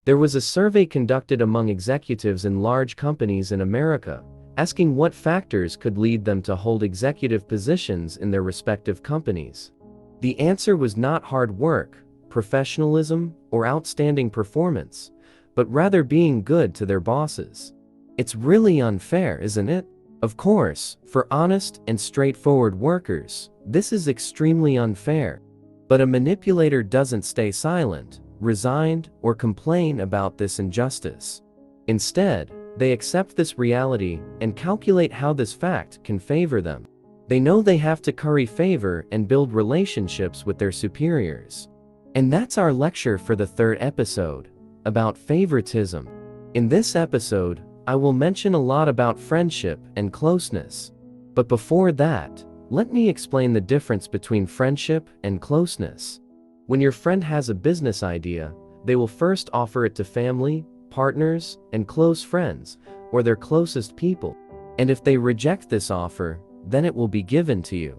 There was a survey conducted among executives in large companies in America, asking what factors could lead them to hold executive positions in their respective companies. The answer was not hard work, professionalism, or outstanding performance, but rather being good to their bosses. It's really unfair, isn't it? Of course, for honest and straightforward workers, this is extremely unfair. But a manipulator doesn't stay silent, resigned, or complain about this injustice. Instead, they accept this reality and calculate how this fact can favor them. They know they have to curry favor and build relationships with their superiors. And that's our lecture for the third episode, about favoritism. In this episode, I will mention a lot about friendship and closeness. But before that, let me explain the difference between friendship and closeness. When your friend has a business idea, they will first offer it to family, partners, and close friends, or their closest people. And if they reject this offer, then it will be given to you.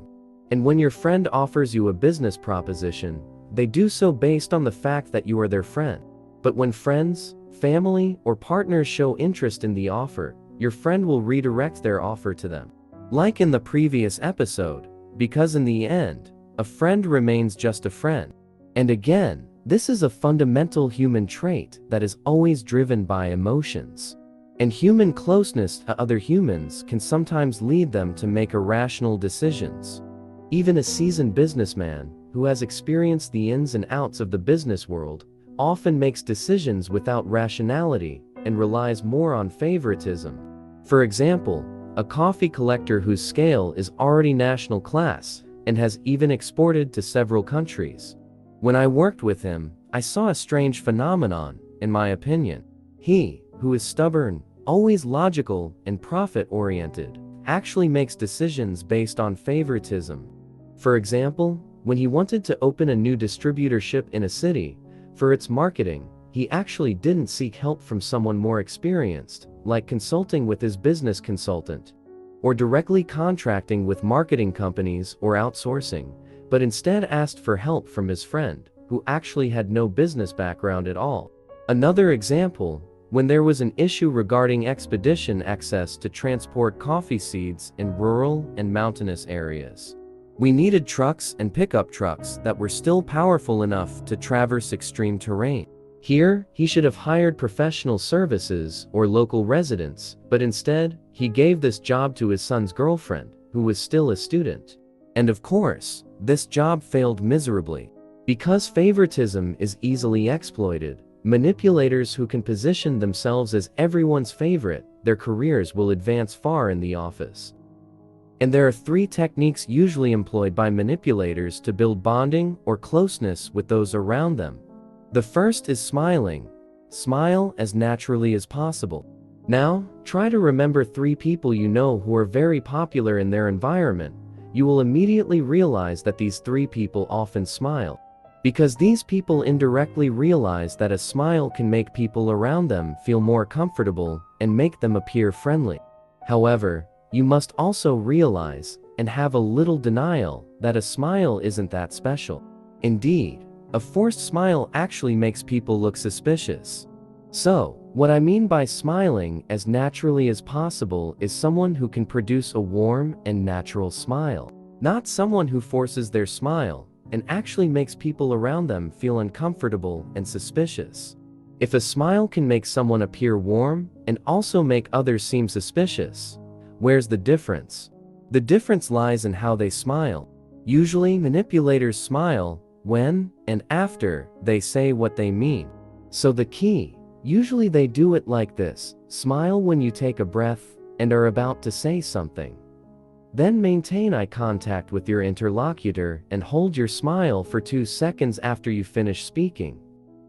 And when your friend offers you a business proposition, they do so based on the fact that you are their friend. But when friends, family, or partners show interest in the offer, your friend will redirect their offer to them. Like in the previous episode, because in the end, a friend remains just a friend. And again, this is a fundamental human trait that is always driven by emotions. And human closeness to other humans can sometimes lead them to make irrational decisions. Even a seasoned businessman, who has experienced the ins and outs of the business world, often makes decisions without rationality and relies more on favoritism. For example, a coffee collector whose scale is already national class and has even exported to several countries. When I worked with him, I saw a strange phenomenon, in my opinion. He, who is stubborn, always logical, and profit-oriented, actually makes decisions based on favoritism. For example, when he wanted to open a new distributorship in a city, for its marketing, he actually didn't seek help from someone more experienced, like consulting with his business consultant, or directly contracting with marketing companies or outsourcing, but instead asked for help from his friend, who actually had no business background at all. Another example, when there was an issue regarding expedition access to transport coffee seeds in rural and mountainous areas. We needed trucks and pickup trucks that were still powerful enough to traverse extreme terrain. Here, he should have hired professional services or local residents, but instead, he gave this job to his son's girlfriend, who was still a student. And of course, this job failed miserably. Because favoritism is easily exploited, manipulators who can position themselves as everyone's favorite, their careers will advance far in the office. And there are three techniques usually employed by manipulators to build bonding or closeness with those around them. The first is smiling. Smile as naturally as possible. Now, try to remember three people you know who are very popular in their environment. You will immediately realize that these three people often smile. Because these people indirectly realize that a smile can make people around them feel more comfortable and make them appear friendly. However, you must also realize, and have a little denial, that a smile isn't that special. Indeed, a forced smile actually makes people look suspicious. So, what I mean by smiling as naturally as possible is someone who can produce a warm and natural smile. Not someone who forces their smile and actually makes people around them feel uncomfortable and suspicious. If a smile can make someone appear warm and also make others seem suspicious, where's the difference? The difference lies in how they smile. Usually, manipulators smile when and after they say what they mean. So the key, usually they do it like this: smile when you take a breath and are about to say something. Then maintain eye contact with your interlocutor and hold your smile for 2 seconds after you finish speaking.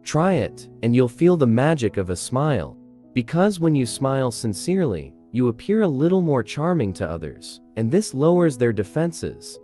Try it, and you'll feel the magic of a smile. Because when you smile sincerely, you appear a little more charming to others, and this lowers their defenses.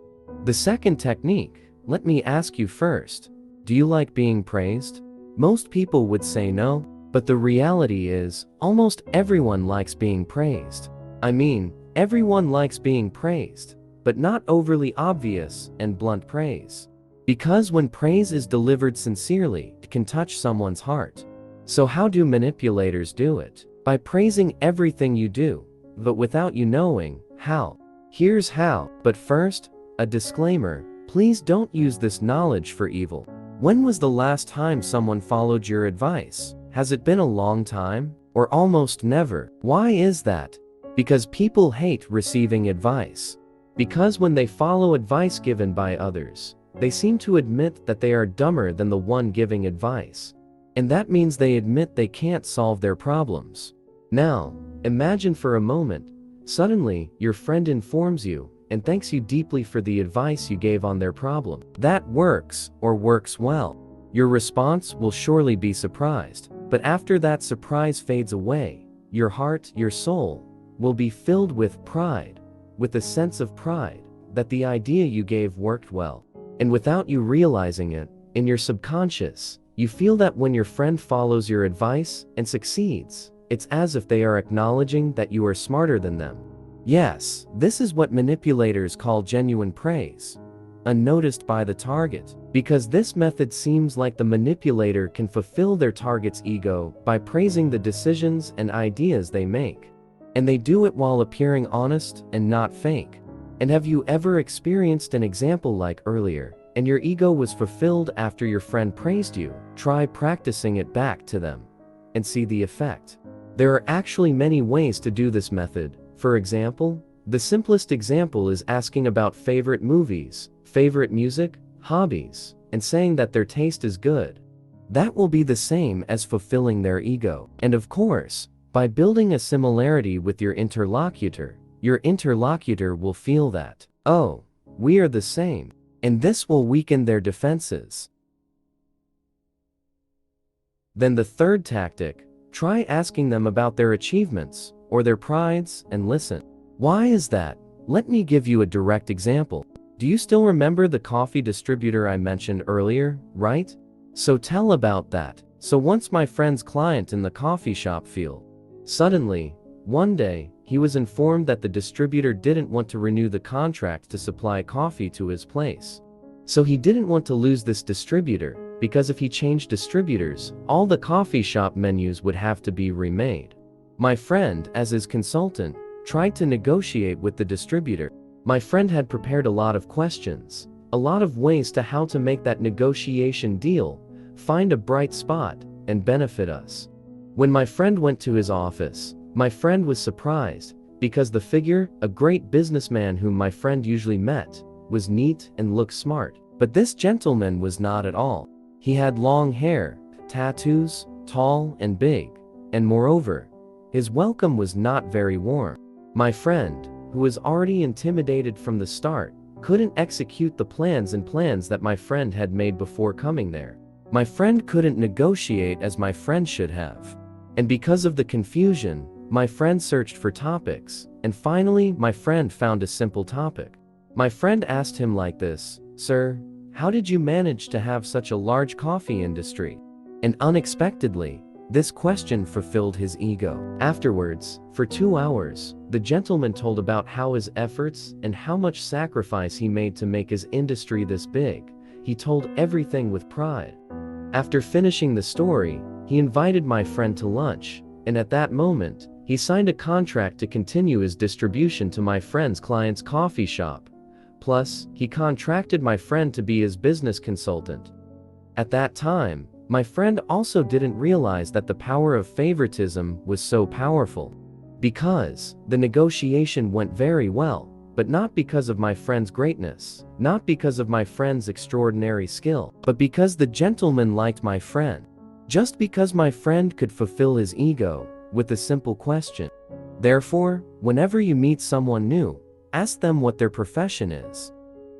The second technique, let me ask you first, do you like being praised? Most people would say no, but the reality is, almost everyone likes being praised. I mean, everyone likes being praised, but not overly obvious and blunt praise. Because when praise is delivered sincerely, it can touch someone's heart. So how do manipulators do it? By praising everything you do, but without you knowing how. Here's how. But first, a disclaimer, please don't use this knowledge for evil. When was the last time someone followed your advice? Has it been a long time? Or almost never? Why is that? Because people hate receiving advice. Because when they follow advice given by others, they seem to admit that they are dumber than the one giving advice. And that means they admit they can't solve their problems. Now, imagine for a moment, suddenly, your friend informs you and thanks you deeply for the advice you gave on their problem. That works, or works well. Your response will surely be surprised. But after that surprise fades away, your heart, your soul, will be filled with pride, with a sense of pride that the idea you gave worked well. And without you realizing it, in your subconscious, you feel that when your friend follows your advice and succeeds, it's as if they are acknowledging that you are smarter than them. Yes, this is what manipulators call genuine praise, unnoticed by the target. Because this method seems like the manipulator can fulfill their target's ego by praising the decisions and ideas they make. And they do it while appearing honest and not fake. And have you ever experienced an example like earlier, and your ego was fulfilled after your friend praised you? Try practicing it back to them and see the effect. There are actually many ways to do this method. For example, the simplest example is asking about favorite movies, favorite music, hobbies, and saying that their taste is good. That will be the same as fulfilling their ego. And of course, by building a similarity with your interlocutor will feel that, oh, we are the same, and this will weaken their defenses. Then the third tactic, try asking them about their achievements or their prides and listen. Why is that? Let me give you a direct example. Do you still remember the coffee distributor I mentioned earlier, right? So tell about that. So once my friend's client in the coffee shop field. Suddenly, one day, he was informed that the distributor didn't want to renew the contract to supply coffee to his place. So he didn't want to lose this distributor, because if he changed distributors, all the coffee shop menus would have to be remade. My friend, as his consultant, tried to negotiate with the distributor. My friend had prepared a lot of questions, a lot of ways to how to make that negotiation deal, find a bright spot, and benefit us. When my friend went to his office, my friend was surprised, because the figure, a great businessman whom my friend usually met, was neat and looked smart. But this gentleman was not at all. He had long hair, tattoos, tall and big, and moreover, his welcome was not very warm. My friend, who was already intimidated from the start, couldn't execute the plans that my friend had made before coming there. My friend couldn't negotiate as my friend should have. And because of the confusion, my friend searched for topics, and finally my friend found a simple topic. My friend asked him like this, "Sir, how did you manage to have such a large coffee industry?" And unexpectedly, this question fulfilled his ego. Afterwards, for 2 hours, the gentleman told about how his efforts and how much sacrifice he made to make his industry this big. He told everything with pride. After finishing the story, he invited my friend to lunch, and at that moment, he signed a contract to continue his distribution to my friend's client's coffee shop. Plus, he contracted my friend to be his business consultant. At that time, my friend also didn't realize that the power of favoritism was so powerful. Because the negotiation went very well, but not because of my friend's greatness, not because of my friend's extraordinary skill, but because the gentleman liked my friend. Just because my friend could fulfill his ego with a simple question. Therefore, whenever you meet someone new, ask them what their profession is.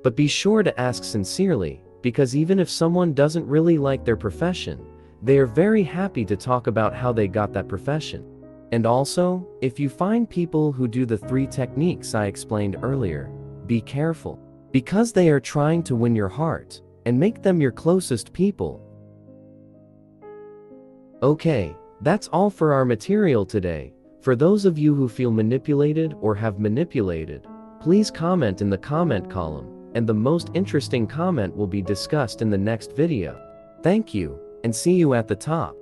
But be sure to ask sincerely, because even if someone doesn't really like their profession, they are very happy to talk about how they got that profession. And also, if you find people who do the 3 techniques I explained earlier, be careful, because they are trying to win your heart and make them your closest people. Okay, that's all for our material today. For those of you who feel manipulated or have manipulated, please comment in the comment column, and the most interesting comment will be discussed in the next video. Thank you, and see you at the top.